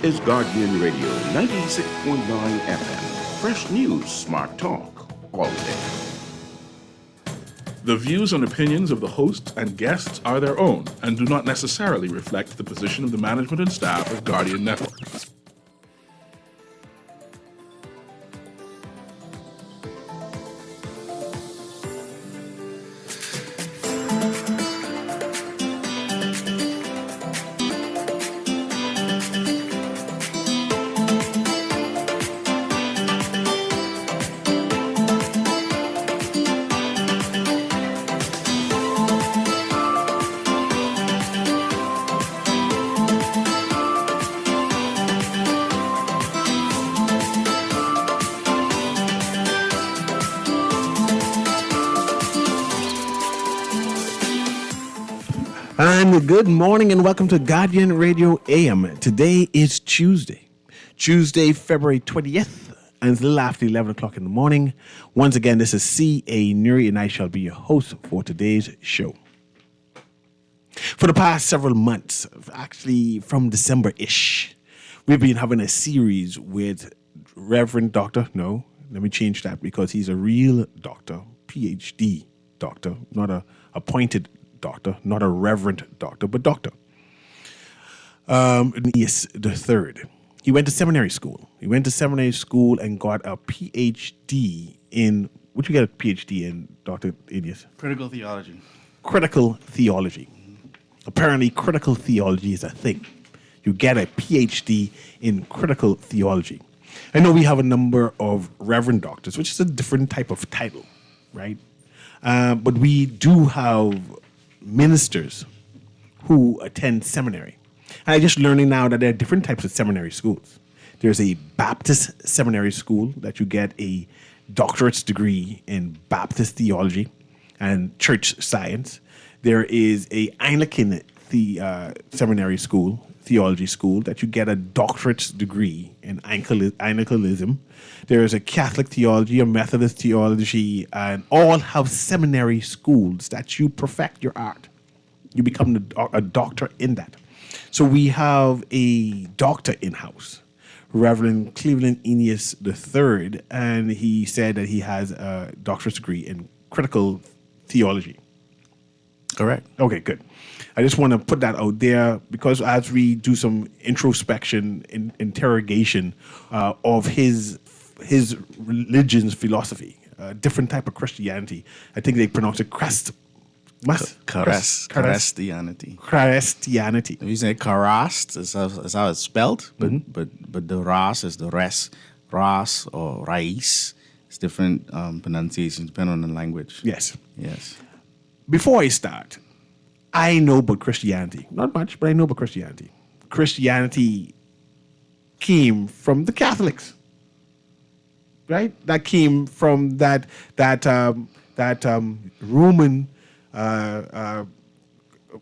is Guardian Radio 96.9 FM. Fresh news, smart talk, all day. The views and opinions of the hosts and guests are their own and do not necessarily reflect the position of the management and staff of Guardian Network. And good morning and welcome to Guardian Radio AM. Today is Tuesday, February 20th, and it's a little after 11 o'clock in the morning. Once again, this is C.A. Newry, and I shall be your host for today's show. For the past several months, actually from December-ish, we've been having a series with Reverend Doctor, no, let me change that because he's a real doctor, PhD doctor, not a appointed doctor, not a reverend doctor, but doctor. Yes, the third. He went to seminary school. He went to seminary school and got a PhD in, what you get a PhD in, Dr. Idiot? Critical theology. Critical theology. Apparently, critical theology is a thing. You get a PhD in critical theology. I know we have a number of reverend doctors, which is a different type of title, right? But we do have ministers who attend seminary. And I'm just learning now that there are different types of seminary schools. There's a Baptist seminary school that you get a doctorate's degree in Baptist theology and church science. There is a Anglican seminary school, theology school, that you get a doctorate's degree in Anglicanism. There is a Catholic theology, a Methodist theology, and all have seminary schools that you perfect your art. You become a doctor in that. So we have a doctor in-house, Reverend Cleveland Eneas III, and he said that he has a doctorate degree in critical theology. Correct. Okay, good. I just want to put that out there because as we do some introspection, interrogation of his religion's philosophy, different type of Christianity. I think they pronounce it Christianity. Christianity. You say Charast is how it's spelled, but the Ras is the Ras or Rais. It's different pronunciations depending on the language. Yes. Yes. Before I start, I know about Christianity. Not much, but I know about Christianity. Christianity came from the Catholics, right? That came from that Roman.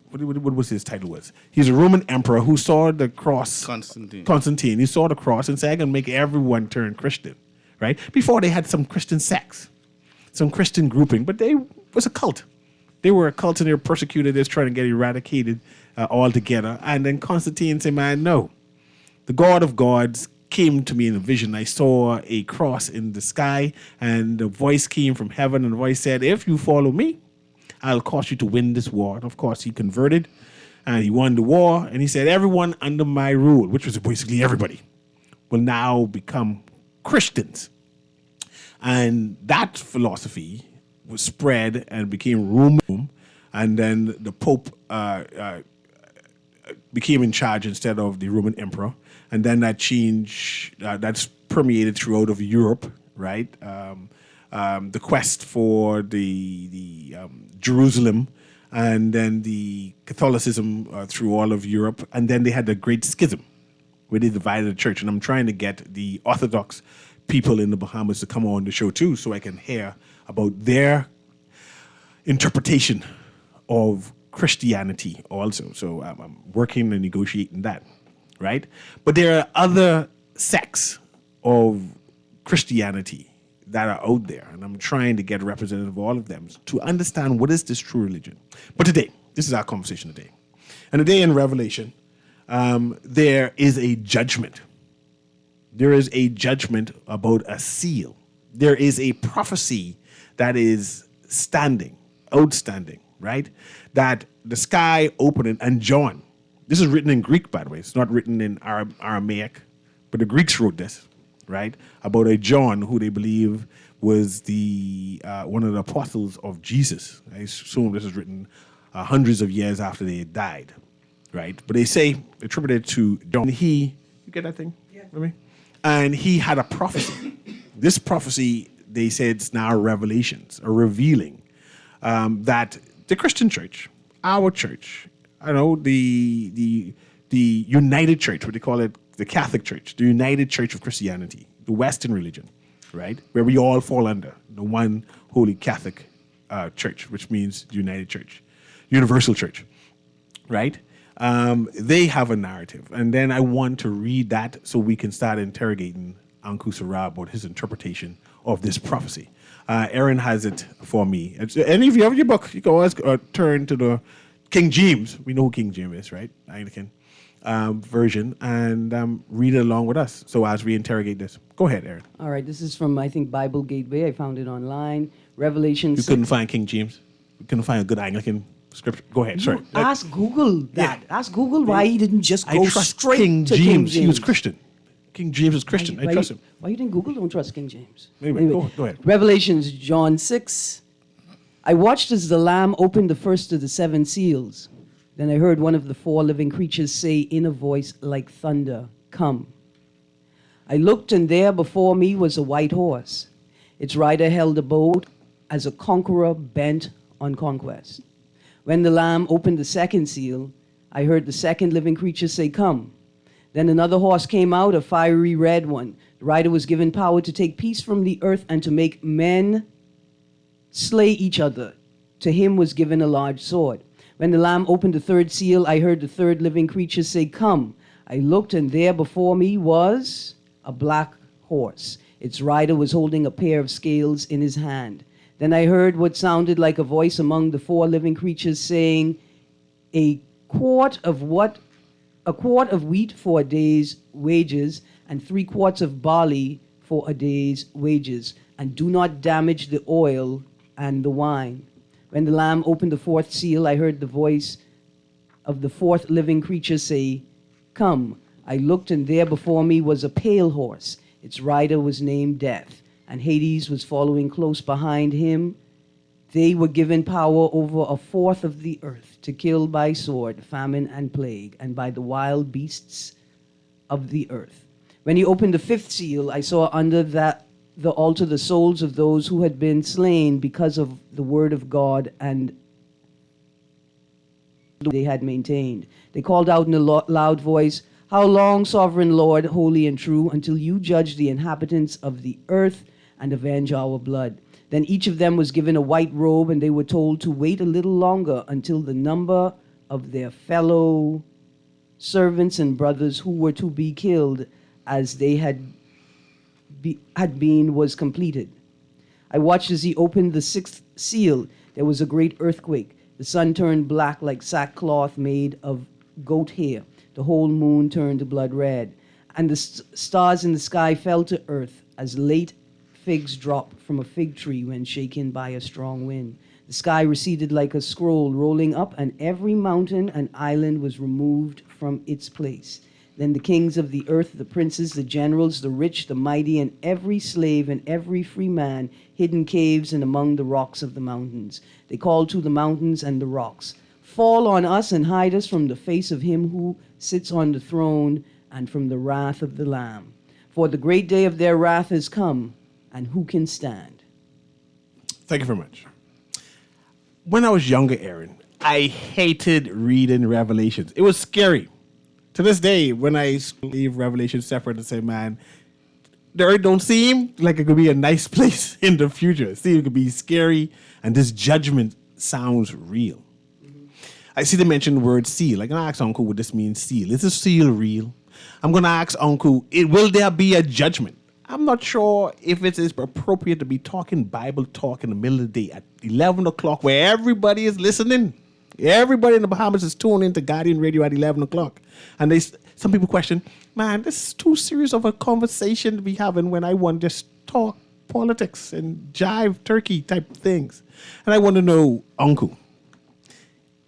What was his title? He's a Roman emperor who saw the cross. Constantine. He saw the cross and said, "I'm gonna make everyone turn Christian." Right? Before they had some Christian sects, some Christian grouping, but they was a cult. They were a cult and they were persecuted. They was trying to get eradicated altogether. And then Constantine said, "Man, no. The God of gods came to me in a vision. I saw a cross in the sky, and the voice came from heaven, and the voice said, 'If you follow me, I'll cause you to win this war.'" And of course, he converted, and he won the war. And he said, "Everyone under my rule," which was basically everybody, will now become Christians. And that philosophy was spread and became Roman, and then the Pope became in charge instead of the Roman emperor, and then that change that's permeated throughout of Europe, right? The quest for the Jerusalem, and then the Catholicism through all of Europe, and then they had the Great Schism, where they divided the church. And I'm trying to get the Orthodox people in the Bahamas to come on the show too, so I can hear about their interpretation of Christianity also. So I'm working and negotiating that, right? But there are other sects of Christianity that are out there, and I'm trying to get a representative of all of them to understand what is this true religion. But today, this is our conversation today. And today in Revelation, there is a judgment. There is a judgment about a seal. There is a prophecy that is outstanding, right? That the sky opening, and John, this is written in Greek, by the way. It's not written in Aramaic, but the Greeks wrote this, right? About a John who they believe was the one of the apostles of Jesus. I assume this is written hundreds of years after they had died, right? But they say, attributed to John, you get that thing? Yeah. Remember? And he had a prophecy. This prophecy, they said, is now revelations, or revealing that the Christian church, our church, the United Church, what they call it, the Catholic Church, the United Church of Christianity, the Western religion, right, where we all fall under the one holy Catholic church, which means United Church, Universal Church, right? They have a narrative, and then I want to read that so we can start interrogating Uncle Sarah about his interpretation of this prophecy. Aaron has it for me. And if you have your book, you can always turn to the King James. We know who King James is, right? Anglican version, and read it along with us. So as we interrogate this, go ahead, Aaron. All right, this is from, I think, Bible Gateway. I found it online. Revelation. You couldn't find King James? You couldn't find a good Anglican scripture? Go ahead, sorry. Ask Google that. Yeah. Ask Google why he didn't just go I trust straight King to James. King James. He was Christian. King James was Christian. I trust him. Why you didn't Google? Don't trust King James. Anyway, go ahead. Revelations, John 6. I watched as the Lamb opened the first of the 7 seals. Then I heard one of the 4 living creatures say in a voice like thunder, "Come." I looked, and there before me was a white horse. Its rider held a bow as a conqueror bent on conquest. When the Lamb opened the 2nd seal, I heard the 2nd living creature say, "Come." Then another horse came out, a fiery red one. The rider was given power to take peace from the earth and to make men slay each other. To him was given a large sword. When the Lamb opened the 3rd seal, I heard the 3rd living creature say, "Come." I looked, and there before me was a black horse. Its rider was holding a pair of scales in his hand. Then I heard what sounded like a voice among the 4 living creatures saying, a quart of wheat for a day's wages, and 3 quarts of barley for a day's wages, and do not damage the oil and the wine. When the Lamb opened the 4th seal, I heard the voice of the 4th living creature say, "Come." I looked, and there before me was a pale horse. Its rider was named Death, and Hades was following close behind him. They were given power over 1/4 of the earth to kill by sword, famine, and plague, and by the wild beasts of the earth. When he opened the 5th seal, I saw under the altar the souls of those who had been slain because of the word of God and they had maintained. They called out in a loud voice, "How long, sovereign Lord, holy and true, until you judge the inhabitants of the earth and avenge our blood?" Then each of them was given a white robe, and they were told to wait a little longer until the number of their fellow servants and brothers who were to be killed as they had been was completed. I watched as he opened the 6th seal. There was a great earthquake. The sun turned black like sackcloth made of goat hair. The whole moon turned blood red. And the stars in the sky fell to earth as late figs drop from a fig tree when shaken by a strong wind. The sky receded like a scroll rolling up, and every mountain and island was removed from its place. Then the kings of the earth, the princes, the generals, the rich, the mighty, and every slave and every free man hid in caves and among the rocks of the mountains. They called to the mountains and the rocks, "Fall on us and hide us from the face of him who sits on the throne and from the wrath of the Lamb. For the great day of their wrath is come, and who can stand?" Thank you very much. When I was younger, Aaron, I hated reading Revelations. It was scary. To this day, when I leave Revelation separate and say, man, the earth don't seem like it could be a nice place in the future. It seems it could be scary, and this judgment sounds real. Mm-hmm. I see them mention the word seal. I'm going to ask Uncle what this means, seal. Is this seal real? I'm going to ask Uncle, will there be a judgment? I'm not sure if it is appropriate to be talking Bible talk in the middle of the day at 11 o'clock where everybody is listening. Everybody in the Bahamas is tuned into Guardian Radio at 11 o'clock. And some people question, man, this is too serious of a conversation to be having when I want to just talk politics and jive turkey type things. And I want to know, Uncle,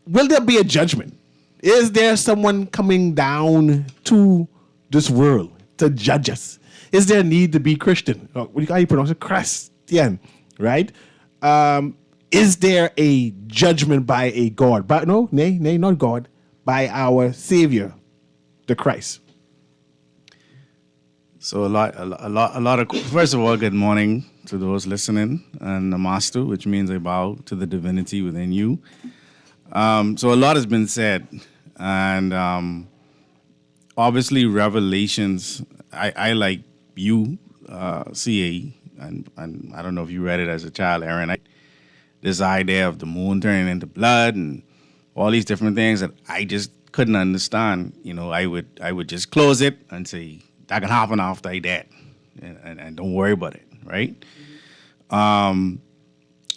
will there be a judgment? Is there someone coming down to this world to judge us? Is there a need to be Christian? How you pronounce it? Christian, right? Is there a judgment by a God? But nay, not God, by our Savior, the Christ. So a lot of. First of all, good morning to those listening, and Namastu, which means I bow to the divinity within you. So a lot has been said, and obviously Revelations. I like you, CA, and I don't know if you read it as a child, Aaron. This idea of the moon turning into blood and all these different things that I just couldn't understand. I would just close it and say that can happen after I dead, and don't worry about it, right? The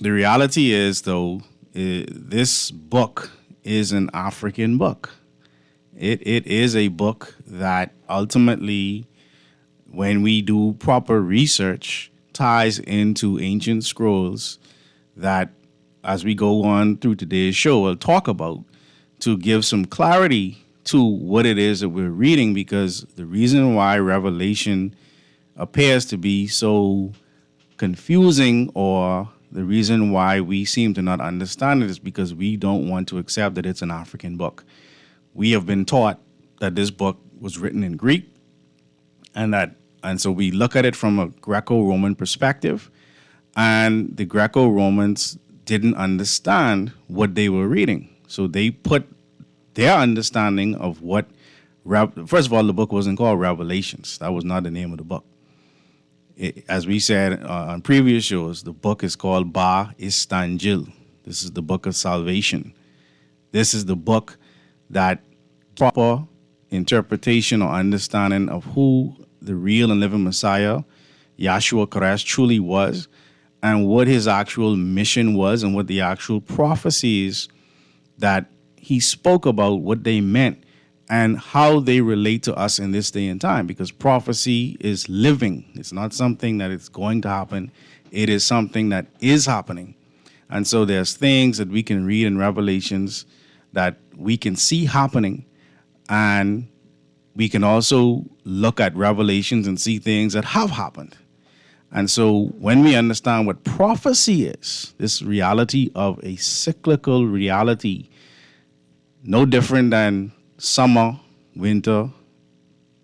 reality is, though, this book is an African book. It is a book that ultimately, when we do proper research, ties into ancient scrolls that, as we go on through today's show, we'll talk about to give some clarity to what it is that we're reading, because the reason why Revelation appears to be so confusing, or the reason why we seem to not understand it, is because we don't want to accept that it's an African book. We have been taught that this book was written in Greek, and so we look at it from a Greco-Roman perspective, and the Greco-Romans didn't understand what they were reading. So they put their understanding of what, first of all, the book wasn't called Revelations. That was not the name of the book. As we said on previous shows, the book is called Ba Istanjil. This is the book of salvation. This is the book that proper interpretation or understanding of who the real and living Messiah, Yahshua Christ, truly was, and what his actual mission was, and what the actual prophecies that he spoke about, what they meant, and how they relate to us in this day and time. Because prophecy is living. It's not something that is going to happen. It is something that is happening. And so there's things that we can read in Revelations that we can see happening, and we can also look at Revelations and see things that have happened. And so when we understand what prophecy is, this reality of a cyclical reality, no different than summer, winter,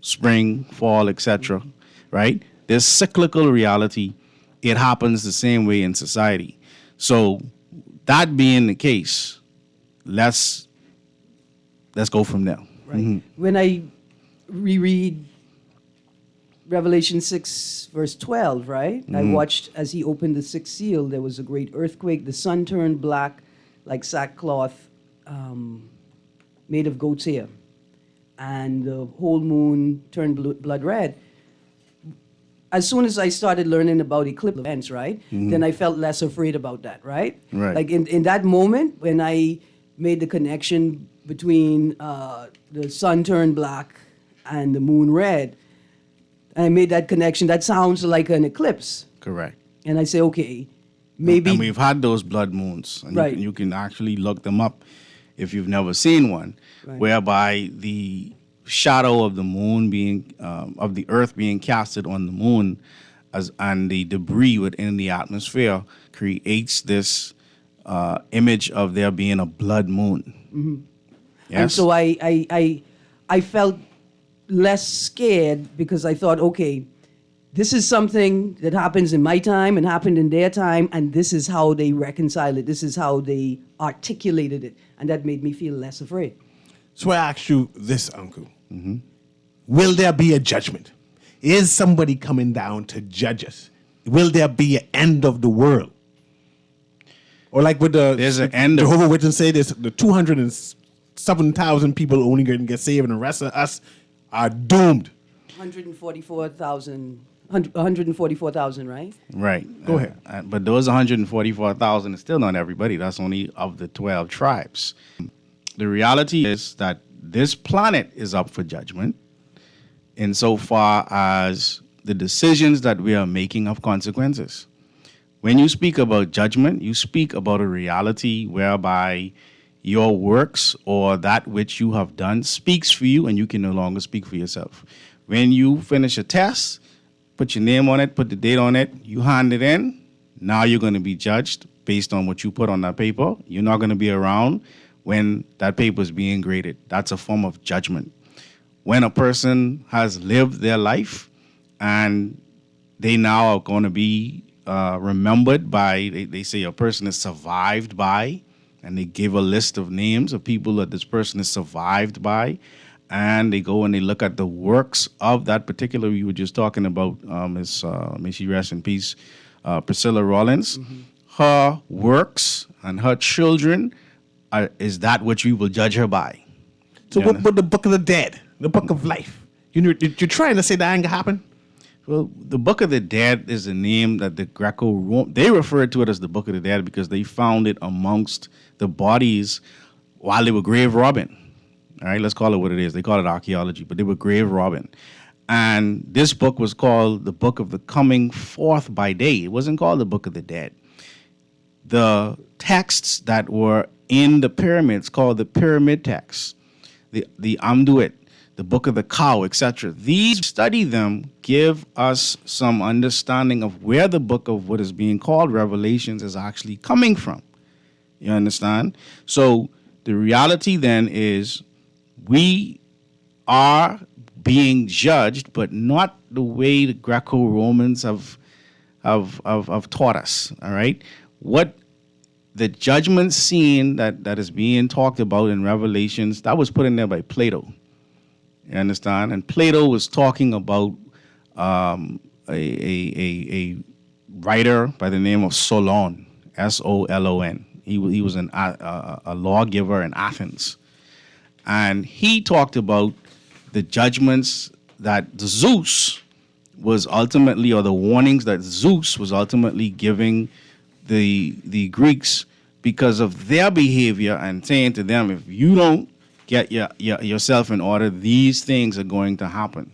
spring, fall, etc., right? This cyclical reality, it happens the same way in society. So that being the case, let's go from there. Right. Mm-hmm. When I reread Revelation 6, verse 12, right? Mm-hmm. I watched as he opened the sixth seal, there was a great earthquake. The sun turned black like sackcloth made of goat's hair. And the whole moon turned blood red. As soon as I started learning about eclipse events, right? Mm-hmm. Then I felt less afraid about that, right? Right. Like in that moment when I made the connection between the sun turned black and the moon red, I made that connection. That sounds like an eclipse. Correct. And I say, okay, maybe. And we've had those blood moons. And Right. you can actually look them up if you've never seen one, Right. whereby the shadow of the moon being, of the earth being casted on the moon, and the debris within the atmosphere creates this image of there being a blood moon. Mm-hmm. Yes? And so I felt less scared because I thought, okay, this is something that happens in my time and happened in their time, and this is how they reconcile it. This is how they articulated it. And that made me feel less afraid. So I ask you this, Uncle. Mm-hmm. Will there be a judgment? Is somebody coming down to judge us? Will there be an end of the world? Or like with There's an end of- Jehovah's Witnesses say this, the 207,000 people only going to get saved, and the rest of us are doomed. 144,000 144,000, right? Right. Go ahead. But those 144,000 is still not everybody. That's only of the 12 tribes. The reality is that this planet is up for judgment insofar as the decisions that we are making have consequences. When you speak about judgment, you speak about a reality whereby your works or that which you have done speaks for you and you can no longer speak for yourself. When you finish a test, put your name on it, put the date on it, you hand it in, now you're going to be judged based on what you put on that paper. You're not going to be around when that paper is being graded. That's a form of judgment. When a person has lived their life and they now are going to be remembered by, they say a person is survived by, and they give a list of names of people that this person is survived by, and they go and they look at the works of that particular, you were just talking about, may she rest in peace, Priscilla Rollins. Mm-hmm. Her works and her children is that which we will judge her by. So what about the book of the dead, the book of life? You're trying to say that ain't gonna happen? Well, the Book of the Dead is a name that the Greco-Roman, they referred to it as the Book of the Dead because they found it amongst the bodies while they were grave robbing. All right, let's call it what it is. They call it archaeology, but they were grave robbing. And this book was called the Book of the Coming Forth by Day. It wasn't called the Book of the Dead. The texts that were in the pyramids called the pyramid texts, the Amduit, the Book of the Cow, etc. These, study them, give us some understanding of where the book of what is being called Revelations is actually coming from. You understand? So the reality then is we are being judged, but not the way the Greco-Romans have taught us. All right? What the judgment scene that is being talked about in Revelations, that was put in there by Plato. You understand? And Plato was talking about a writer by the name of Solon, Solon. He was a lawgiver in Athens. And he talked about the judgments that Zeus was ultimately, or the warnings that Zeus was ultimately giving the Greeks because of their behavior, and saying to them, if you don't get yourself in order, these things are going to happen.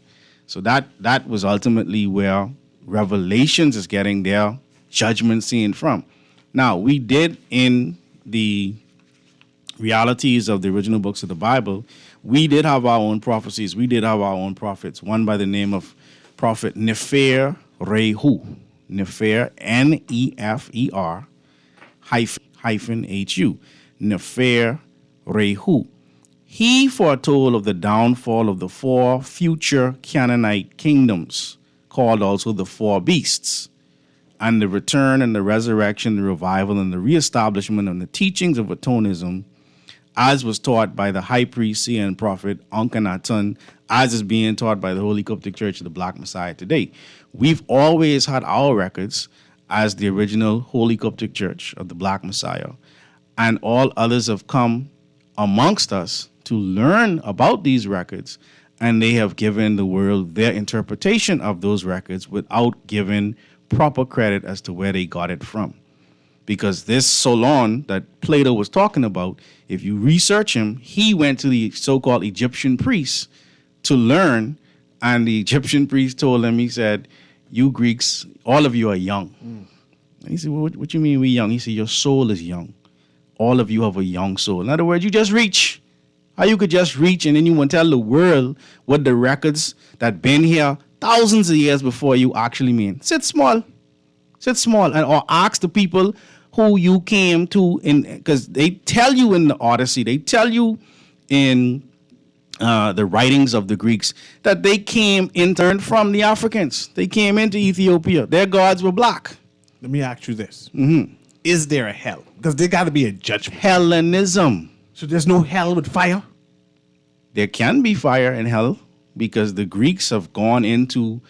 So that was ultimately where Revelations is getting their judgment scene from. Now, we did in the realities of the original books of the Bible, we did have our own prophecies. We did have our own prophets. One by the name of Prophet Nefer Rehu. Nefer, Nefer hyphen Hu. Nefer Rehu. He foretold of the downfall of the 4 future Canaanite kingdoms, called also the 4 beasts, and the return and the resurrection, the revival and the reestablishment of the teachings of Atonism, as was taught by the high priest, seer, and prophet Akhenaten, as is being taught by the Holy Coptic Church of the Black Messiah today. We've always had our records as the original Holy Coptic Church of the Black Messiah, and all others have come amongst us to learn about these records, and they have given the world their interpretation of those records without giving proper credit as to where they got it from. Because this Solon that Plato was talking about, if you research him, he went to the so-called Egyptian priests to learn, and the Egyptian priest told him, he said, you Greeks, all of you are young. He said, well, what you mean we young? He said, your soul is young. All of you have a young soul. In other words, you just reach. How you could just reach and then you want to tell the world what the records that been here thousands of years before you actually mean. Sit small, and or ask the people who you came to, in, because they tell you in the Odyssey, they tell you in the writings of the Greeks that they came in turn from the Africans. They came into Ethiopia. Their gods were black. Let me ask you this. Mm-hmm. Is there a hell? Because there got to be a judgment. Hellenism. So there's no hell with fire? There can be fire in hell because the Greeks have gone into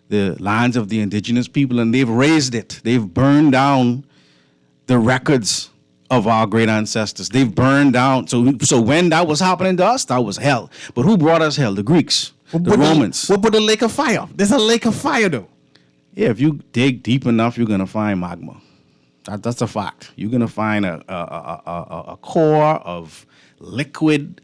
the lands of the indigenous people and they've raised it. They've burned down the records of our great ancestors. They've burned down. So when that was happening to us, that was hell. But who brought us hell? The Greeks, the Romans. What about the lake of fire? There's a lake of fire, though. Yeah, if you dig deep enough, you're going to find magma. That's a fact. You're going to find a core of liquid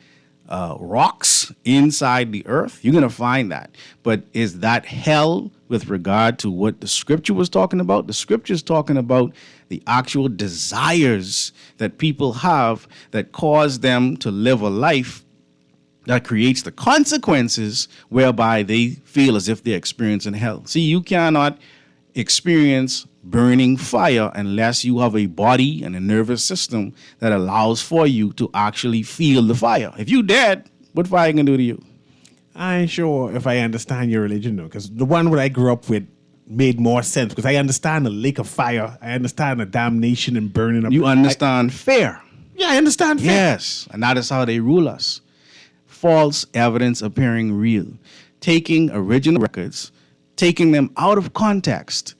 rocks inside the earth. You're going to find that. But is that hell with regard to what the scripture was talking about? The scripture is talking about the actual desires that people have that cause them to live a life that creates the consequences whereby they feel as if they're experiencing hell. See, you cannot experience burning fire unless you have a body and a nervous system that allows for you to actually feel the fire. If you dead, what fire can do to you? I ain't sure if I understand your religion, though, because the one that I grew up with made more sense, because I understand the lake of fire. I understand the damnation and burning up. You understand fear. Yeah, I understand fear. Yes, and that is how they rule us. False evidence appearing real. Taking original records, taking them out of context,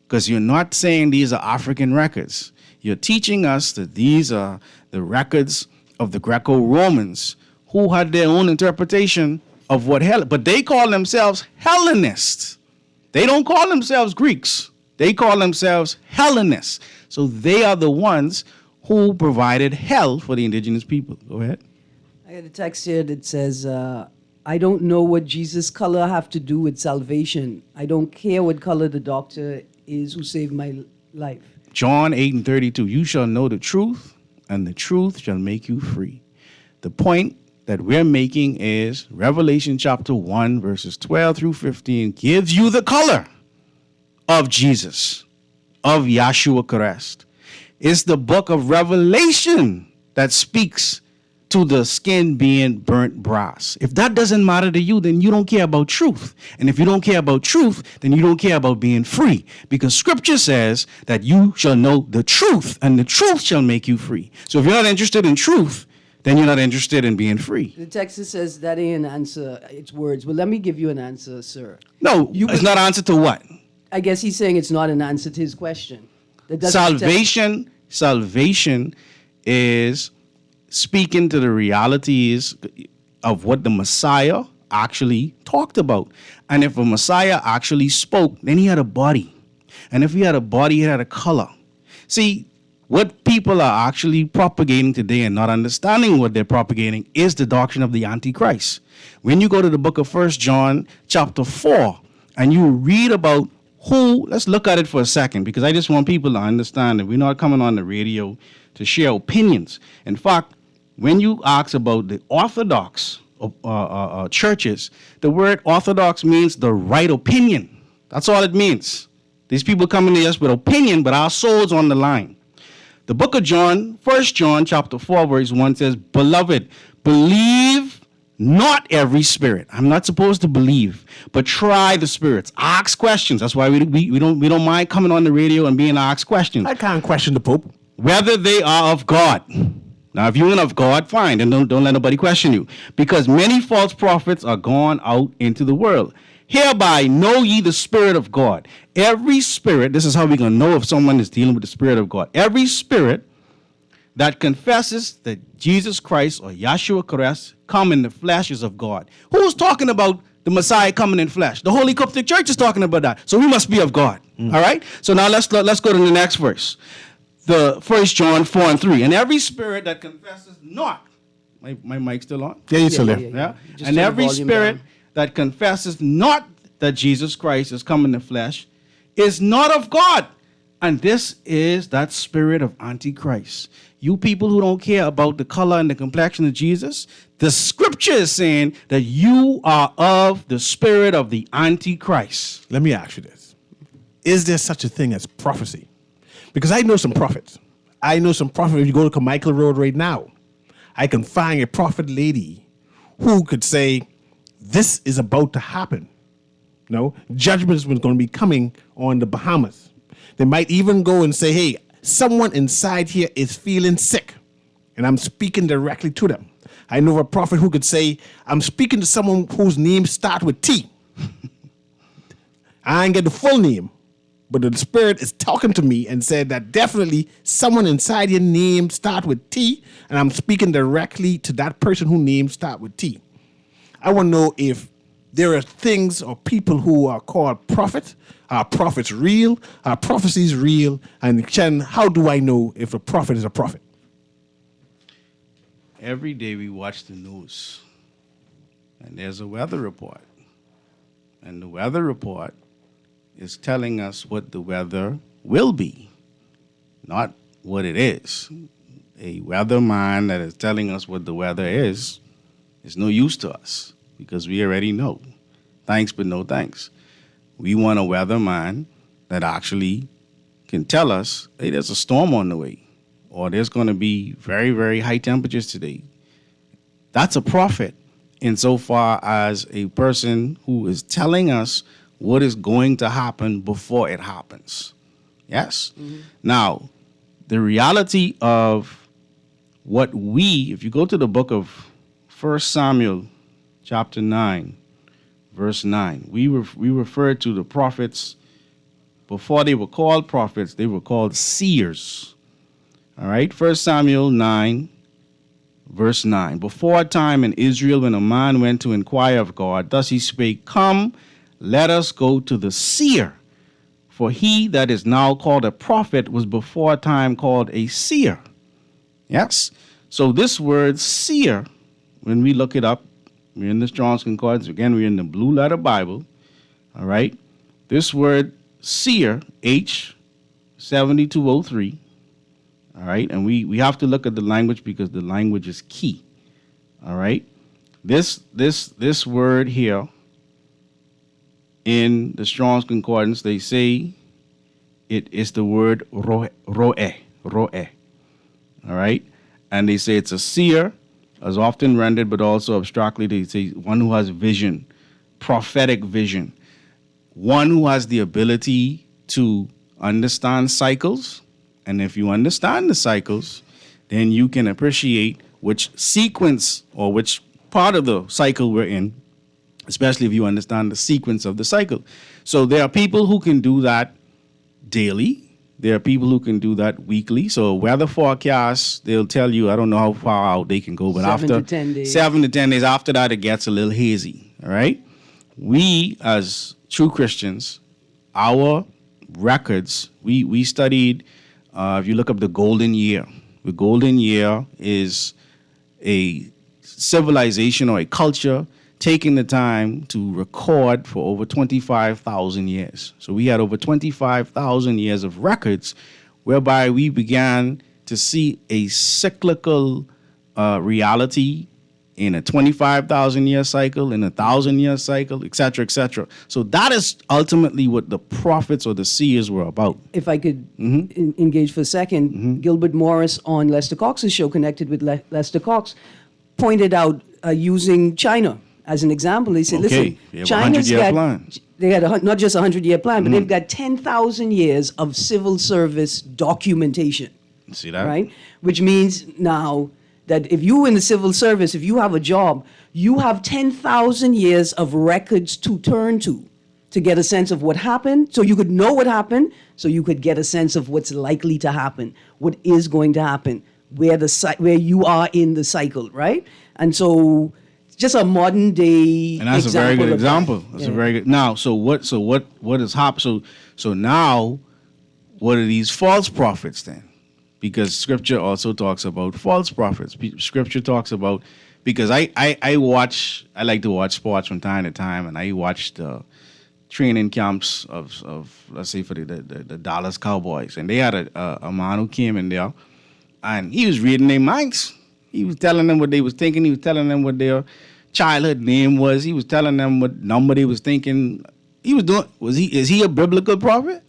because you're not saying these are African records. You're teaching us that these are the records of the Greco-Romans who had their own interpretation of what hell, but they call themselves Hellenists. They don't call themselves Greeks. They call themselves Hellenists. So they are the ones who provided hell for the indigenous people. Go ahead. I got a text here that says, I don't know what Jesus' color have to do with salvation. I don't care what color the doctor is who saved my life. John 8:32, you shall know the truth, and the truth shall make you free. The point that we're making is Revelation chapter 1, verses 12 through 15 gives you the color of Jesus, of Yahshua Christ. It's the book of Revelation that speaks to the skin being burnt brass. If that doesn't matter to you, then you don't care about truth. And if you don't care about truth, then you don't care about being free. Because scripture says that you shall know the truth, and the truth shall make you free. So if you're not interested in truth, then you're not interested in being free. The text says that ain't an answer, it's words. Well, let me give you an answer, sir. No, it's not answer to what? I guess he's saying it's not an answer to his question. That doesn't Salvation is speaking to the realities of what the Messiah actually talked about. And if a Messiah actually spoke, then he had a body. And if he had a body, he had a color. See, what people are actually propagating today and not understanding what they're propagating is the doctrine of the Antichrist. When you go to the book of 1 John chapter 4 and you read about let's look at it for a second, because I just want people to understand that we're not coming on the radio to share opinions. In fact, when you ask about the Orthodox churches, the word Orthodox means the right opinion. That's all it means. These people coming to us with opinion, but our soul's on the line. The book of John, 1 John chapter 4, verse 1 says, Beloved, believe not every spirit. I'm not supposed to believe, but try the spirits. Ask questions. That's why we don't mind coming on the radio and being asked questions. I can't question the Pope. Whether they are of God. Now, if you're not of God, fine, then don't let nobody question you. Because many false prophets are gone out into the world. Hereby know ye the Spirit of God. Every spirit, this is how we're going to know if someone is dealing with the Spirit of God. Every spirit that confesses that Jesus Christ or Yahshua Christ come in the flesh is of God. Who's talking about the Messiah coming in flesh? The Holy Coptic Church is talking about that. So we must be of God. All right? So now let's go to the next verse. The 1 John 4 and 3. And every spirit that confesses not. My mic's still on? Yeah, you still there. Yeah. And every spirit that confesses not that Jesus Christ is come in the flesh is not of God. And this is that spirit of Antichrist. You people who don't care about the color and the complexion of Jesus, the scripture is saying that you are of the spirit of the Antichrist. Let me ask you this. Is there such a thing as prophecy? Because I know some prophets. I know some prophets. If you go to Carmichael Road right now, I can find a prophet lady who could say, this is about to happen. No, judgment is going to be coming on the Bahamas. They might even go and say, hey, someone inside here is feeling sick, and I'm speaking directly to them. I know a prophet who could say, I'm speaking to someone whose name starts with T. I ain't get the full name, but the spirit is talking to me and said that definitely someone inside your name starts with T, and I'm speaking directly to that person whose name starts with T. I want to know if there are things or people who are called prophet. Are prophets real? Are prophecies real? And Chen, how do I know if a prophet is a prophet? Every day we watch the news, and there's a weather report. And the weather report is telling us what the weather will be, not what it is. A weatherman that is telling us what the weather is no use to us because we already know. Thanks, but no thanks. We want a weatherman that actually can tell us, hey, there's a storm on the way, or there's going to be very, very high temperatures today. That's a prophet insofar as a person who is telling us what is going to happen before it happens. Yes? Mm-hmm. Now, the reality of what if you go to the book of 1 Samuel chapter 9, verse 9, we refer to the prophets, before they were called prophets, they were called seers. All right? 1 Samuel 9, verse 9. Before a time in Israel, when a man went to inquire of God, thus he spake, come, let us go to the seer. For he that is now called a prophet was before a time called a seer. Yes? So this word seer, when we look it up, we're in the Strong's Concordance. Again, we're in the Blue Letter Bible. All right? This word seer, H7203. All right? And we have to look at the language because the language is key. All right? This word here in the Strong's Concordance, they say it is the word roe. All right? And they say it's a seer, as often rendered, but also abstractly, they say one who has vision, prophetic vision, one who has the ability to understand cycles. And if you understand the cycles, then you can appreciate which sequence or which part of the cycle we're in, especially if you understand the sequence of the cycle. So there are people who can do that daily. There are people who can do that weekly. So weather forecasts, they'll tell you, I don't know how far out they can go, but 7 to 10 days. 7 to 10 days after that, it gets a little hazy. All right? We, as true Christians, our records, we studied, if you look up the golden year is a civilization or a culture taking the time to record for over 25,000 years. So we had over 25,000 years of records whereby we began to see a cyclical reality in a 25,000-year cycle, in a 1,000-year cycle, et cetera, et cetera. So that is ultimately what the prophets or the seers were about. If I could engage for a second, Gilbert Morris on Lester Cox's show, Connected with Lester Cox, pointed out using China as an example. He said, listen, China's got, they had not just a 100-year plan, but they've got 10,000 years of civil service documentation. See that? Right? Which means now that if you in the civil service, if you have a job, you have 10,000 years of records to turn to get a sense of what happened, so you could know what happened, so you could get a sense of what's likely to happen, what is going to happen, where you are in the cycle, right? And so just a modern day and that's a very good example. That's a very good. Now, so what is happening? So now, what are these false prophets then? Because Scripture also talks about false prophets. Scripture talks about, because I like to watch sports from time to time, and I watch the training camps of let's say for the Dallas Cowboys, and they had a man who came in there, and he was reading their minds. He was telling them what they was thinking. He was telling them what their childhood name was. He was telling them what number they was thinking. He was doing. Is he a biblical prophet?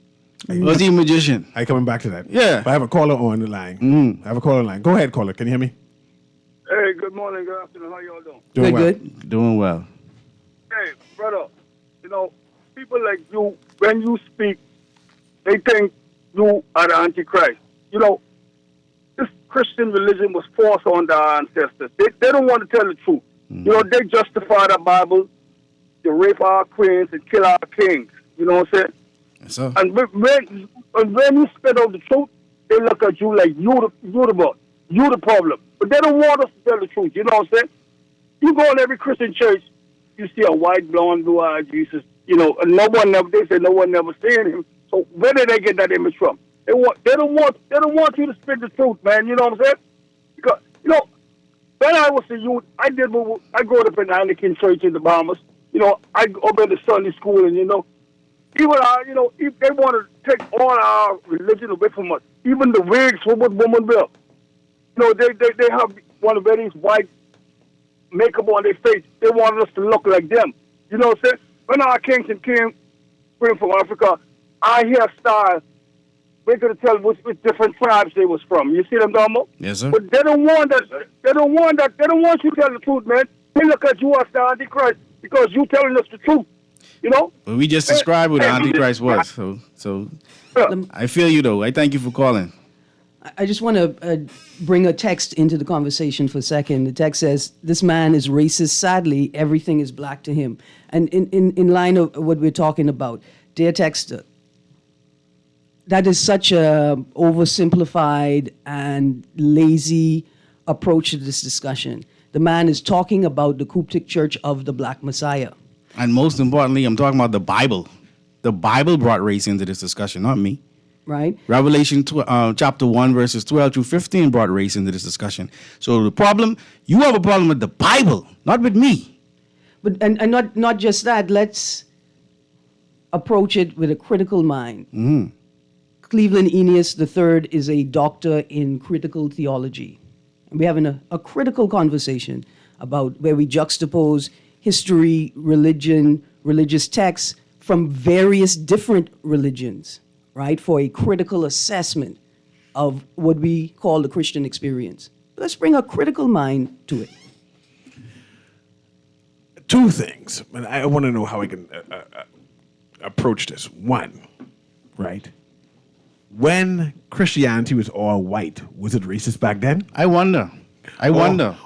Or is he a magician? I coming back to that. Yeah. But I have a caller on the line. I have a caller on the line. Go ahead, caller. Can you hear me? Hey, good morning, good afternoon. How y'all doing? Doing well. Good. Doing well. Hey, brother, people like you, when you speak, they think you are the Antichrist. This Christian religion was forced on our ancestors. They don't want to tell the truth. They justify the Bible to rape our queens and kill our kings. You know what I'm saying? Yes, sir. And when you spit out the truth, they look at you like you the problem. But they don't want us to tell the truth. You know what I'm saying? You go in every Christian church, you see a white, blonde, blue-eyed Jesus, you know, and they say no one never seen him. So where did they get that image from? They don't want you to spit the truth, man. You know what I'm saying? Because, you know, when I was a youth, I grew up in the Anglican church in the Bahamas. You know, I opened the Sunday school, and, you know, even you know, if they want to take all our religion away from us, even the wigs, what women wear. You know, they have one of these white makeup on their face. They wanted us to look like them. You know what I'm saying? When our kings came from Africa, our hairstyle, we could tell which different tribes they was from. You see them, Domo? Yes, sir. But they don't want that. They don't want you to tell the truth, man. They look at you as the Antichrist because you telling us the truth. You know? Well, we just described what the Antichrist was. So I feel you, though. I thank you for calling. I just want to bring a text into the conversation for a second. The text says, this man is racist. Sadly, everything is black to him. And in line of what we're talking about, dear texter, that is such a oversimplified and lazy approach to this discussion. The man is talking about the Coptic Church of the Black Messiah. And most importantly, I'm talking about the Bible. The Bible brought race into this discussion, not me. Right? Revelation chapter 1, verses 12 through 15 brought race into this discussion. So the problem, you have a problem with the Bible, not with me. But and not just that, let's approach it with a critical mind. Mm. Cleveland Eneas III is a doctor in critical theology. And we're having a critical conversation about where we juxtapose history, religion, religious texts from various different religions, right, for a critical assessment of what we call the Christian experience. Let's bring a critical mind to it. Two things, and I want to know how I can approach this. One, right? When Christianity was all white, was it racist back then? I wonder.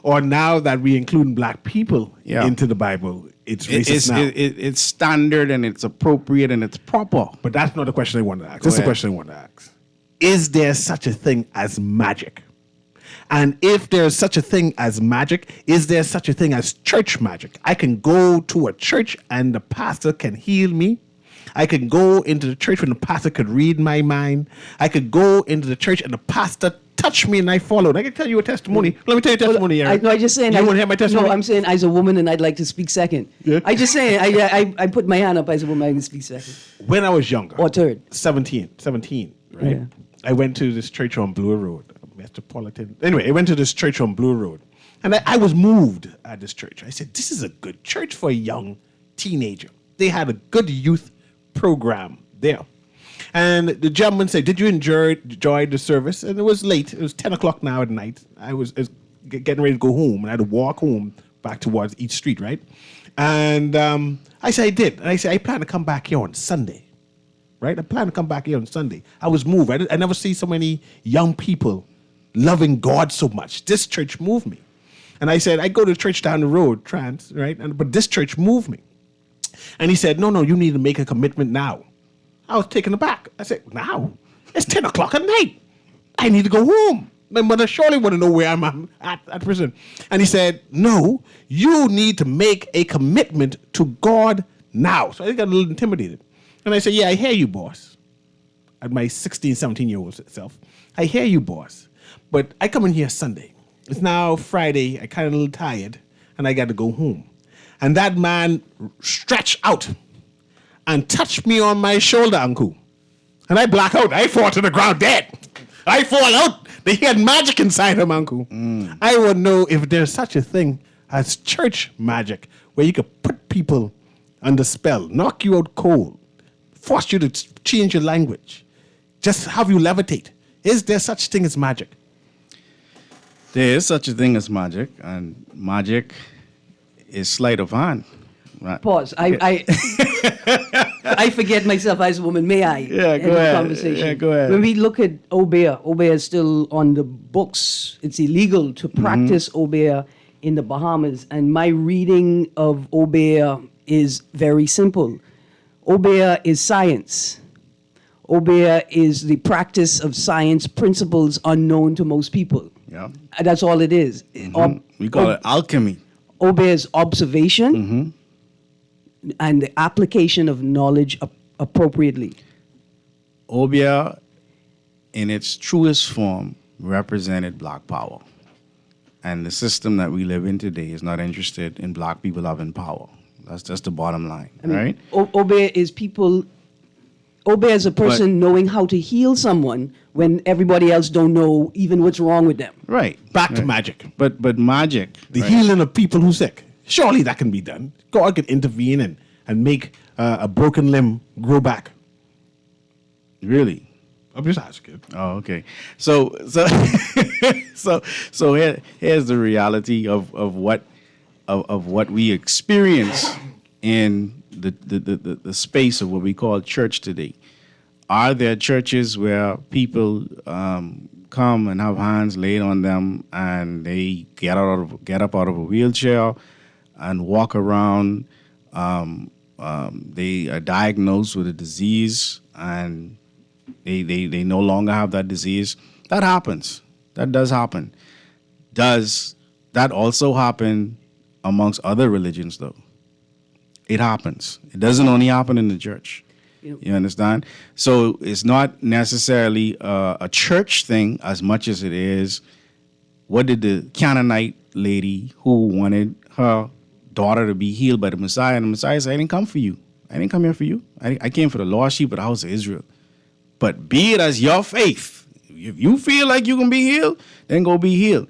Or now that we include black people Yeah. into the Bible, it's racist now. It's standard and it's appropriate and it's proper. But that's not the question I want to ask. Go That's the ahead. question I want to ask. Is there such a thing as magic? And if there's such a thing as magic, is there such a thing as church magic? I can go to a church and the pastor can heal me. I could go into the church when the pastor could read my mind. I could go into the church and the pastor touched me and I followed. I can tell you a testimony. Let me tell you a testimony, Aaron. I just saying. You want to hear my testimony? No, I'm saying as a woman and I'd like to speak second. Yeah. I just saying, I put my hand up as a woman, I can speak second. When I was younger. Or third. 17, right? Yeah. I went to this church on Blue Road, Metropolitan. Anyway, I went to this church on Blue Road. And I was moved at this church. I said, this is a good church for a young teenager. They had a good youth program there. And the gentleman said, did you enjoy the service? And it was late. It was 10 o'clock now at night. I was getting ready to go home, and I had to walk home back towards each street, right? And I said, I did. And I said, I plan to come back here on Sunday, right? I plan to come back here on Sunday. I was moved. I never see so many young people loving God so much. This church moved me. And I said, I go to church down the road, Trans, right? But this church moved me. And he said, no, you need to make a commitment now. I was taken aback. I said, now? It's 10 o'clock at night. I need to go home. My mother surely want to know where I'm at prison. And he said, no, you need to make a commitment to God now. So I got a little intimidated. And I said, yeah, I hear you, boss. At my 16, 17-year-old self. I hear you, boss. But I come in here Sunday. It's now Friday. I kind of a little tired. And I got to go home. And that man stretched out and touched me on my shoulder, uncle. And I black out. I fall to the ground dead. I fall out. They had magic inside him, uncle. I want to know if there's such a thing as church magic where you could put people under spell, knock you out cold, force you to change your language, just have you levitate. Is there such thing as magic? There is such a thing as magic, and magic is sleight of hand. Right. Pause. I forget myself as a woman. May I? Yeah, go end the ahead. Conversation? Yeah, go ahead. When we look at Obeah is still on the books. It's illegal to practice Obeah in the Bahamas. And my reading of Obeah is very simple. Obeah is science. Obeah is the practice of science principles unknown to most people. Yeah. And that's all it is. We call it alchemy. Obeah is observation, and the application of knowledge appropriately. Obia, in its truest form, represented black power. And the system that we live in today is not interested in black people having power. That's just the bottom line, right? Obey is a person knowing how to heal someone when everybody else don't know even what's wrong with them. Right. Back to magic. But magic. The right? healing of people who sick. Surely that can be done. God could intervene and make a broken limb grow back. Really? I'm just asking. Oh, okay. So here's the reality of what we experience in the space of what we call church today. Are there churches where people come and have hands laid on them and they get up out of a wheelchair and walk around? They are diagnosed with a disease and they no longer have that disease. That happens. That does happen. Does that also happen amongst other religions, though? It happens. It doesn't only happen in the church. You understand? So it's not necessarily a church thing as much as it is, what did the Canaanite lady who wanted her daughter to be healed by the Messiah, and the Messiah said, I didn't come for you. I didn't come here for you. I came for the lost sheep of the house of Israel. But be it as your faith. If you feel like you can be healed, then go be healed.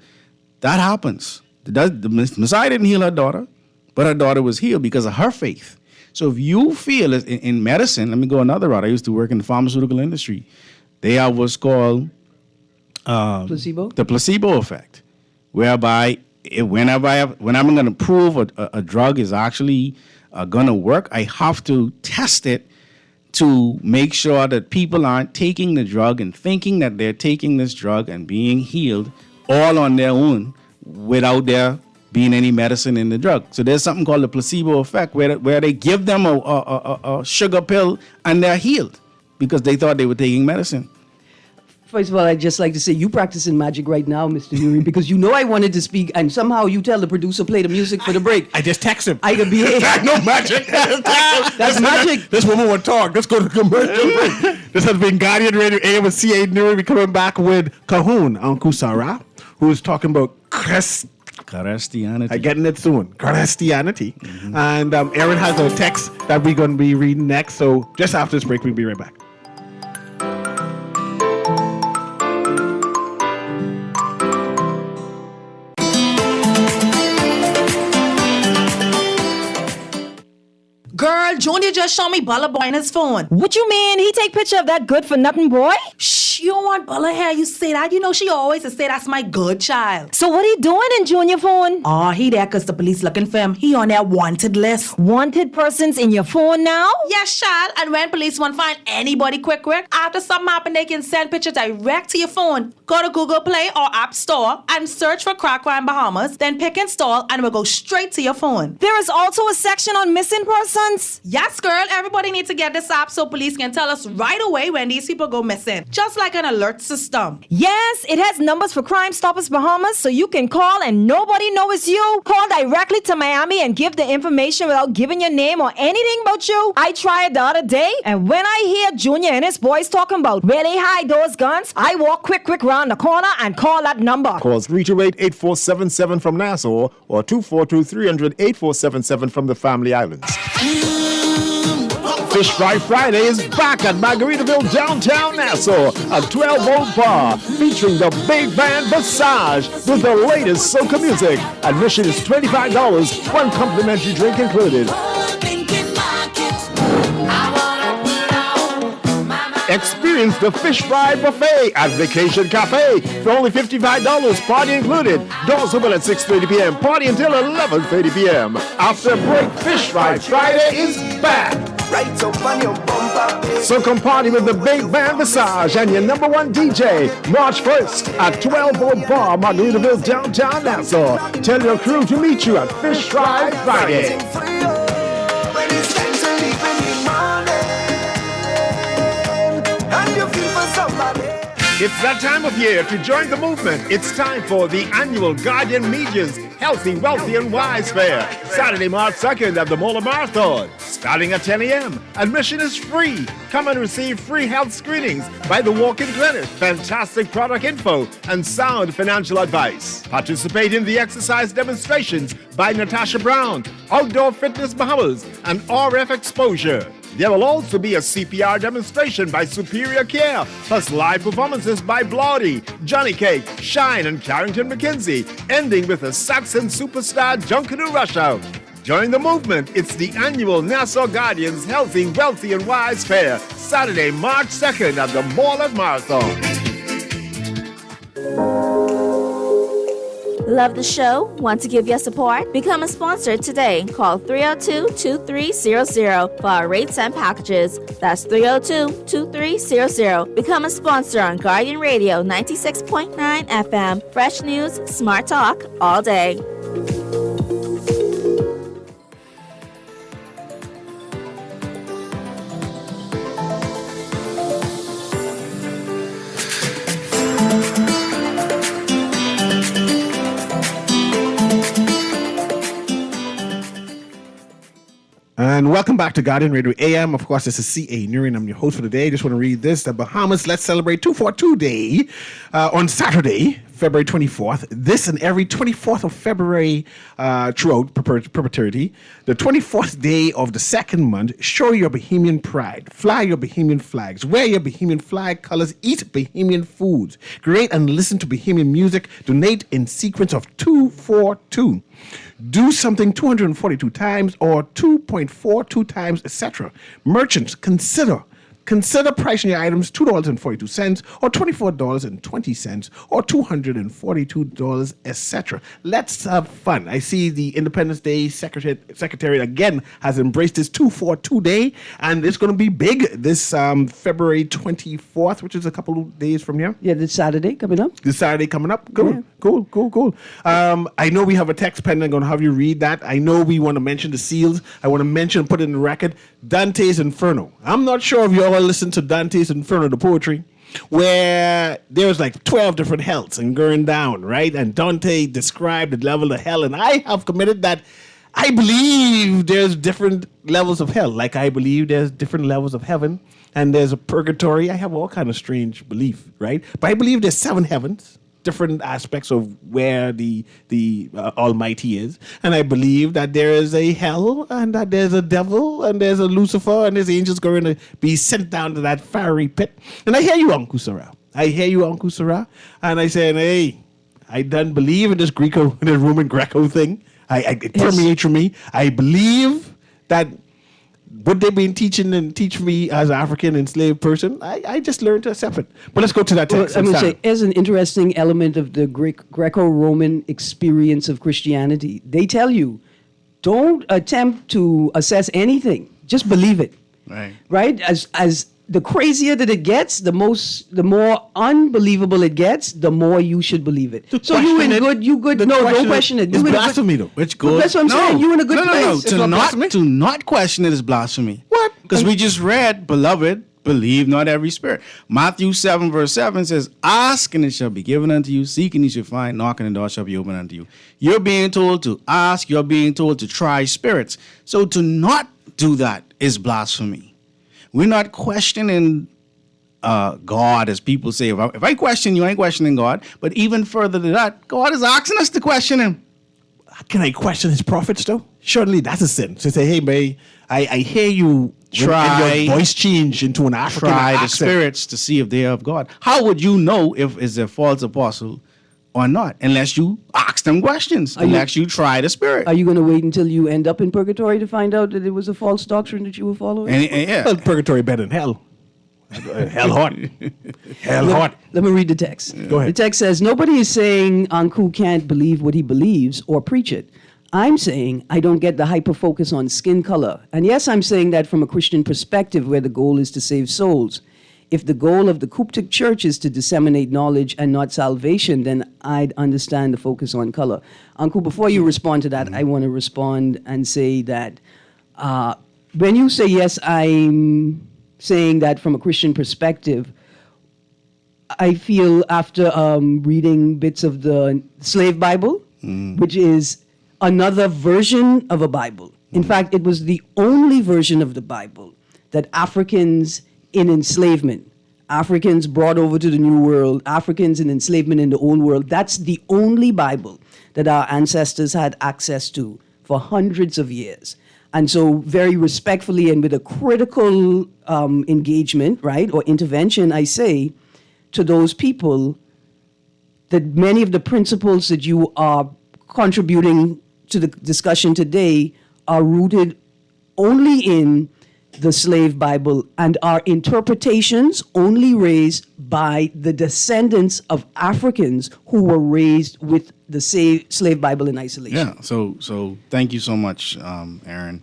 That happens. The Messiah didn't heal her daughter, but her daughter was healed because of her faith. So if you feel in medicine, let me go another route. I used to work in the pharmaceutical industry. They have what's called Placebo? The placebo effect, whereby when I'm going to prove a drug is actually going to work, I have to test it to make sure that people aren't taking the drug and thinking that they're taking this drug and being healed all on their own without there being any medicine in the drug. So there's something called the placebo effect where they give them a sugar pill and they're healed because they thought they were taking medicine. First of all, I'd just like to say you practicing magic right now, Mr. Newry, because you know I wanted to speak, and somehow you tell the producer play the music for the break. I just text him. I could be No magic. That's magic. This woman will talk. Let's go to commercial break. This has been Guardian Radio AM with CA Newry. We're coming back with Cahoon Uncle Sarah, who is talking about Christianity. I'm getting it soon. Christianity. Mm-hmm. And Aaron has a text that we're going to be reading next. So just after this break, we'll be right back. Girl, Junior just showed me Bella Boy on his phone. What you mean? He take picture of that good for nothing boy? Shh, you don't want Bella here. You say that. You know she always say that's my good child. So what he doing in Junior phone? Oh, he there because the police looking for him. He on their wanted list. Wanted persons in your phone now? Yes, child. And when police want to find anybody quick, after something happen, they can send picture direct to your phone. Go to Google Play or App Store and search for Crack Crime Bahamas. Then pick install and it will go straight to your phone. There is also a section on missing persons. Yes, girl. Everybody needs to get this app so police can tell us right away when these people go missing. Just like an alert system. Yes, it has numbers for Crime Stoppers Bahamas, so you can call and nobody knows it's you. Call directly to Miami and give the information without giving your name or anything about you. I tried it the other day, and when I hear Junior and his boys talking about where they hide those guns, I walk quick round the corner and call that number. Call 328-8477 from Nassau or 242-300-8477 from the Family Islands. Fish Fry Friday is back at Margaritaville, downtown Nassau, a 12-volt bar featuring the big band Visage with the latest soca music. Admission is $25, one complimentary drink included. Experience the Fish Fry Buffet at Vacation Cafe for only $55, party included. Doors open at 6:30 p.m., party until 11:30 p.m. After break, Fish Fry Friday is back. So come party with the big band Visage and your number one DJ, March 1st at 12 Old Bar, Margaritaville, downtown Nassau. Tell your crew to meet you at Fish Fry Friday. It's that time of year to join the movement. It's time for the annual Guardian Media's Healthy, Wealthy and Wise Fair. Saturday, March 2nd at the Mola Marathon. starting at 10 a.m. Admission is free. Come and receive free health screenings by the walk-in clinic, fantastic product info, and sound financial advice. Participate in the exercise demonstrations by Natasha Brown, Outdoor Fitness Bahamas, and RF Exposure. There will also be a CPR demonstration by Superior Care, plus live performances by Blotty, Johnny Cake, Shine, and Carrington McKenzie, ending with a Saxon superstar Junkanoo Rush Out. Join the movement. It's the annual Nassau Guardians Healthy, Wealthy, and Wise Fair, Saturday, March 2nd at the Mall at Marathon. Love the show? Want to give your support? Become a sponsor today. Call 302-2300 for our rates and packages. That's 302-2300. Become a sponsor on Guardian Radio 96.9 FM. Fresh news, smart talk, all day. And welcome back to Guardian Radio AM. Of course, this is C.A. Newry, and I'm your host for the day. Just want to read this. The Bahamas Let's Celebrate 242 Day on Saturday, February 24th. This and every 24th of February throughout perpetuity. The 24th day of the second month, show your Bahamian pride. Fly your Bahamian flags. Wear your Bahamian flag colors. Eat Bahamian foods. Create and listen to Bahamian music. Donate in sequence of 242. Do something 242 times or 2.42 times, etc. Merchants, consider pricing your items $2.42 or $24.20 or $242, etc. Let's have fun. I see the Independence Day Secretariat again has embraced this 242 day, and it's going to be big this February 24th, which is a couple of days from here. Yeah, this Saturday coming up. Cool, Yeah. Cool. I know we have a text pending. I'm going to have you read that. I know we want to mention the seals. I want to mention, put it in the record, Dante's Inferno. I'm not sure if you all listen to Dante's Inferno, the poetry, where there's like 12 different hells and going down, right? And Dante described the level of hell, and I have committed that I believe there's different levels of hell. Like I believe there's different levels of heaven, and there's a purgatory. I have all kind of strange belief, right? But I believe there's 7 heavens, different aspects of where the Almighty is. And I believe that there is a hell, and that there's a devil, and there's a Lucifer, and there's angels going to be sent down to that fiery pit. And I hear you, Uncle Sarah. And I say, hey, I don't believe in this Roman Greco thing. It permeates through me. I believe that what they've been teaching me as an African enslaved person, I just learned to accept it. But let's go to that text. Well, I would say, as an interesting element of the Greco-Roman experience of Christianity, they tell you, don't attempt to assess anything. Just believe it. Right? As the crazier that it gets, the more unbelievable it gets, the more you should believe it. So you in good, you good. No, don't question it. It's blasphemy, though. Which good? That's what I'm saying. You in a good place. To not question it is blasphemy. What? Because we just read, beloved, believe not every spirit. Matthew 7 verse 7 says, ask and it shall be given unto you. Seek and you shall find. Knock and the door shall be opened unto you. You're being told to ask. You're being told to try spirits. So to not do that is blasphemy. We're not questioning God, as people say. If I question you, I ain't questioning God. But even further than that, God is asking us to question him. Can I question his prophets, though? Surely that's a sin. So say, hey, man, I hear you try your voice change into an African accent. The spirits to see if they are of God. How would you know if it's a false apostle or not? Unless you ask them questions. Unless you try the spirit. Are you going to wait until you end up in purgatory to find out that it was a false doctrine that you were following? Yeah. Well, purgatory better than hell. Hell hot. Hot. Let me read the text. Go ahead. The text says, nobody is saying Anku can't believe what he believes or preach it. I'm saying I don't get the hyper-focus on skin color. And yes, I'm saying that from a Christian perspective where the goal is to save souls. If the goal of the Coptic Church is to disseminate knowledge and not salvation, then I'd understand the focus on color. Uncle, before you respond to that, I want to respond and say that when you say, yes, I'm saying that from a Christian perspective, I feel after reading bits of the Slave Bible, which is another version of a Bible. In fact, it was the only version of the Bible that Africans in enslavement, Africans brought over to the New World, Africans in enslavement in the Old World, that's the only Bible that our ancestors had access to for hundreds of years. And so very respectfully and with a critical engagement, right, or intervention, I say to those people that many of the principles that you are contributing to the discussion today are rooted only in the slave Bible and are interpretations only raised by the descendants of Africans who were raised with the slave Bible in isolation. Yeah, so thank you so much, Aaron.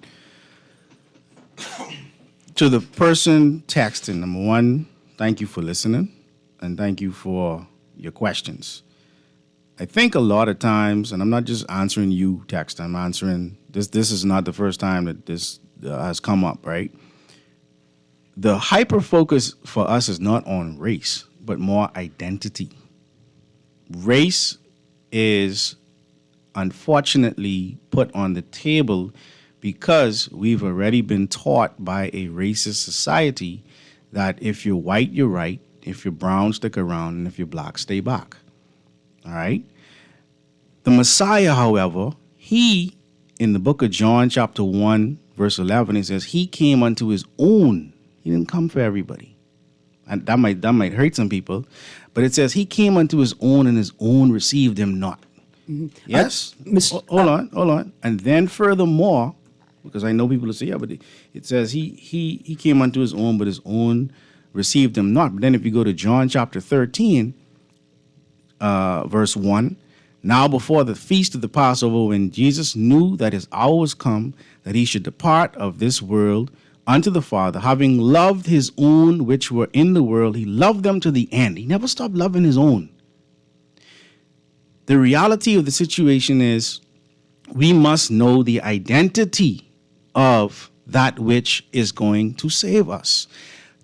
To the person texting, number one, thank you for listening, and thank you for your questions. I think a lot of times, and I'm not just answering you text, I'm answering, this is not the first time that this has come up, right? The hyper focus for us is not on race, but more identity. Race is unfortunately put on the table because we've already been taught by a racist society that if you're white, you're right, if you're brown, stick around, and if you're black, stay back. All right? The Messiah, however, he, in the book of John, chapter 1, verse 11, it says, he came unto his own. He didn't come for everybody. And that might hurt some people. But it says, he came unto his own, and his own received him not. Mm-hmm. Yes? Hold on. And then furthermore, because I know people will say, yeah, but it says he came unto his own, but his own received him not. But then if you go to John chapter 13, verse 1, now before the feast of the Passover, when Jesus knew that his hour was come, that he should depart of this world unto the Father, having loved his own which were in the world, he loved them to the end. He never stopped loving his own. The reality of the situation is we must know the identity of that which is going to save us,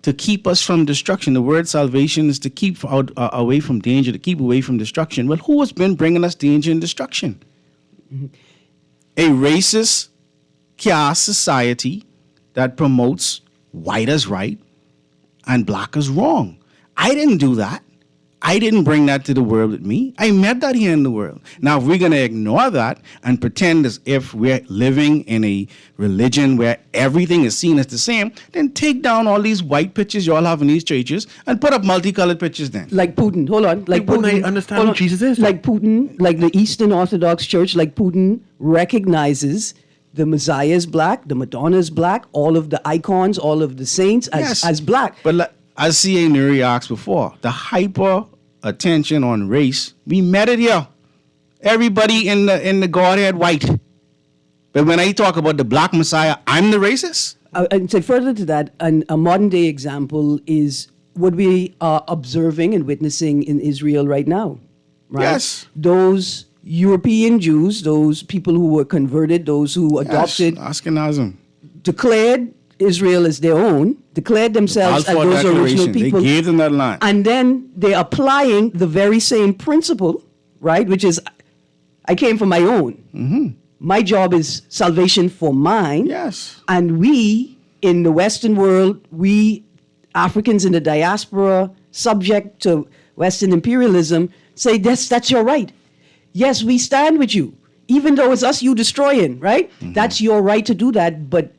to keep us from destruction. The word salvation is to keep away from danger, to keep away from destruction. Well, who has been bringing us danger and destruction? Mm-hmm. A racist chaos society that promotes white as right and black as wrong. I didn't do that. I didn't bring that to the world with me. I met that here in the world. Now, if we're going to ignore that and pretend as if we're living in a religion where everything is seen as the same, then take down all these white pictures you all have in these churches and put up multicolored pictures then. Like Putin. Hold on. Like Putin. I understand who Jesus is. Like Putin, like the Eastern Orthodox Church, like Putin recognizes the Messiah is black, the Madonna is black, all of the icons, all of the saints as black. But as C.A. Newry asked before, the hyper attention on race, we met it here. Everybody in the Godhead white. But when I talk about the black Messiah, I'm the racist? And say further to that, a modern day example is what we are observing and witnessing in Israel right now. Right? Yes. Those European Jews, those people who were converted, those who adopted, Ashkenazim, declared Israel as their own, declared themselves as those original people. They gave them that land. And then they're applying the very same principle, right? Which is, I came from my own. Mm-hmm. My job is salvation for mine. Yes. And we, in the Western world, we Africans in the diaspora, subject to Western imperialism, say, that's your right. Yes, we stand with you. Even though it's us you destroying, right? Mm-hmm. That's your right to do that, but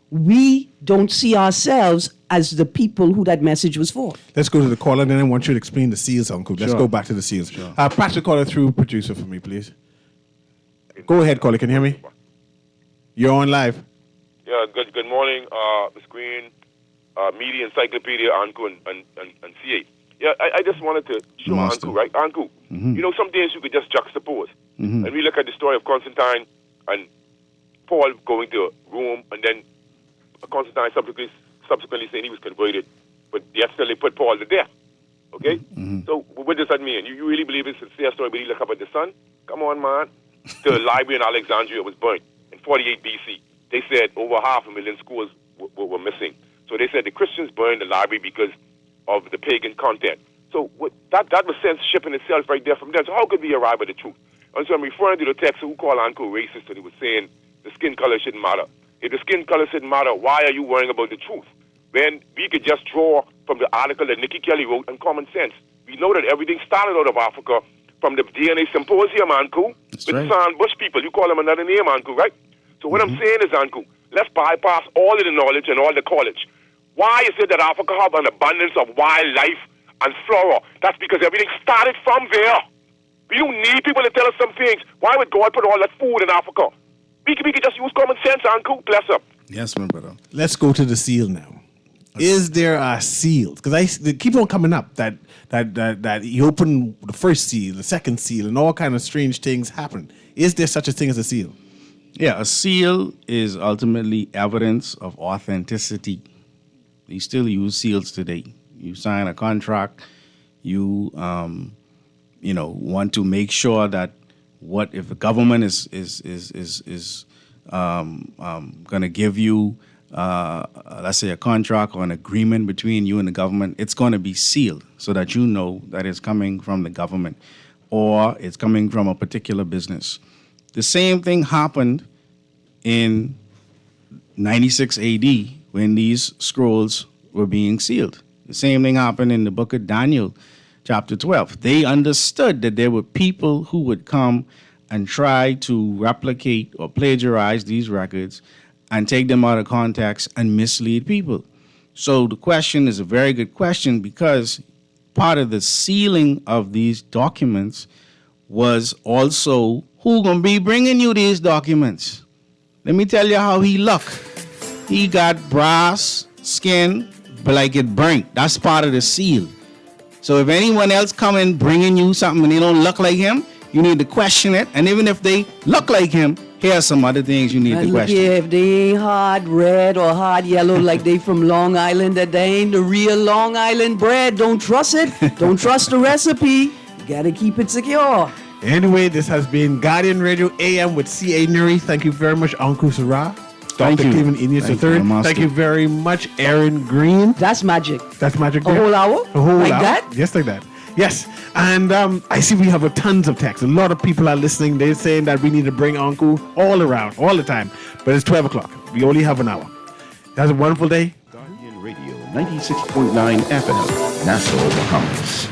we don't see ourselves as the people who that message was for. Let's go to the caller, and then I want you to explain the seals, Uncle. Let's go back to the seals. Sure. Patch the caller through, producer, for me, please. Go ahead, caller. Can you hear me? You're on live. Yeah, good morning, Ms. Green, Media Encyclopedia, Anku, and C8. Yeah, I just wanted to show Anku, right? Anku, you know, some days you could just juxtapose. Mm-hmm. And we look at the story of Constantine and Paul going to Rome, and then Constantine subsequently saying he was converted, but yet still they put Paul to death. Okay? Mm-hmm. So what does that mean? You really believe it's a sincere story, but he look up at the sun? Come on, man. The library in Alexandria was burnt in 48 BC. They said over 500,000 schools were missing. So they said the Christians burned the library because of the pagan content. So that was censorship in itself right there from them. So how could we arrive at the truth? And so I'm referring to the text who called Anko racist, and he was saying the skin color shouldn't matter. If the skin color shouldn't matter, why are you worrying about the truth? When we could just draw from the article that Nikki Kelly wrote on Common Sense. We know that everything started out of Africa from the DNA Symposium, Anku, with right. the San Bush people. You call them another name, Anku, right? So what I'm saying is, Anku, let's bypass all of the knowledge and all the college. Why is it that Africa have an abundance of wildlife and flora? That's because everything started from there. We don't need people to tell us some things. Why would God put all that food in Africa? We could just use common sense, Anku. Bless up. Yes, my brother. Let's go to the seal now. Is there a seal? Because they keep on coming up that you open the first seal, the second seal, and all kind of strange things happen. Is there such a thing as a seal? Yeah, a seal is ultimately evidence of authenticity. They still use seals today. You sign a contract, you want to make sure that what if the government is going to give you, let's say, a contract or an agreement between you and the government, it's going to be sealed so that you know that it's coming from the government or it's coming from a particular business. The same thing happened in 96 AD when these scrolls were being sealed. The same thing happened in the book of Daniel, chapter 12. They understood that there were people who would come and try to replicate or plagiarize these records and take them out of context and mislead people. So the question is a very good question because part of the sealing of these documents was also who gonna be bringing you these documents. Let me tell you how he look. He got brass skin, but like it burnt. That's part of the seal. So if anyone else come in bringing you something and they don't look like him, you need to question it. And even if they look like him, here are some other things you need to question. Yeah, if they ain't hard red or hard yellow like they from Long Island, that they ain't the real Long Island bread. Don't trust it. Don't trust the recipe. You gotta keep it secure. Anyway, this has been Guardian Radio AM with C.A. Newry. Thank you very much, Uncle Sarah. Dr. Cleveland Inius III. Thank you very much, Aaron Green. That's magic. That's magic. A whole hour? A whole like hour. That? Yes, like that. Yes. And I see we have tons of texts. A lot of people are listening. They're saying that we need to bring Uncle all around, all the time. But it's 12 o'clock. We only have an hour. Have a wonderful day. Guardian Radio 96.9 FM, Nassau, Bahamas.